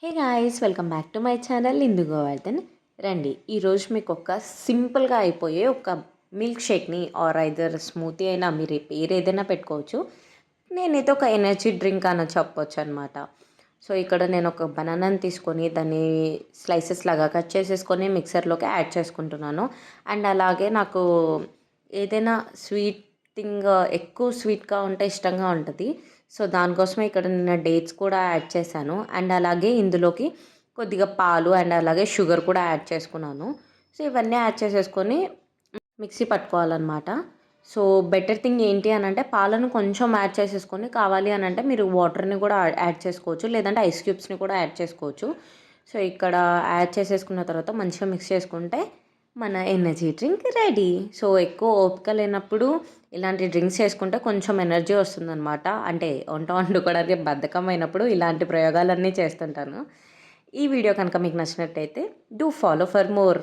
Hey guys, welcome back to my channel Indu Govardhan. రండి, ఈరోజు మీకు ఒక సింపుల్గా అయిపోయే ఒక మిల్క్ షేక్ని ఆర్ ఐదర్ స్మూతీ అయినా మీరు పేరు ఏదైనా పెట్టుకోవచ్చు. నేనైతే ఒక ఎనర్జీ డ్రింక్ అని చెప్పొచ్చు అనమాట. సో ఇక్కడ నేను ఒక బనానాని తీసుకొని దాన్ని స్లైసెస్ లాగా కట్ చేసేసుకొని మిక్సర్లోకి యాడ్ చేసుకుంటున్నాను. అండ్ అలాగే నాకు ఏదైనా స్వీట్ థింగ్ ఎక్కువ స్వీట్గా ఉంటే ఇష్టంగా ఉంటుంది. సో దానికోసమే ఇక్కడ నేను డేట్స్ కూడా యాడ్ చేశాను. అండ్ అలాగే ఇందులోకి కొద్దిగా పాలు అండ్ అలాగే షుగర్ కూడా యాడ్ చేసుకున్నాను. సో ఇవన్నీ యాడ్ చేసేసుకొని మిక్సీ పట్టుకోవాలన్నమాట. సో బెటర్ థింగ్ ఏంటి అని అంటే పాలను కొంచెం యాడ్ చేసేసుకొని, కావాలి అని అంటే మీరు వాటర్ని కూడా యాడ్ చేసుకోవచ్చు, లేదంటే ఐస్ క్యూబ్స్ని కూడా యాడ్ చేసుకోవచ్చు. సో ఇక్కడ యాడ్ చేసేసుకున్న తర్వాత మంచిగా మిక్స్ చేసుకుంటే మన ఎనర్జీ డ్రింక్ రెడీ. సో ఎక్కువ ఓపిక లేనప్పుడు ఇలాంటి డ్రింక్స్ చేసుకుంటే కొంచెం ఎనర్జీ వస్తుందన్నమాట. అంటే వంట వండుకోవడానికి బద్ధకమైనప్పుడు ఇలాంటి ప్రయోగాలన్నీ చేస్తుంటాను. ఈ వీడియో కనుక మీకు నచ్చినట్టయితే డూ ఫాలో ఫర్ మోర్.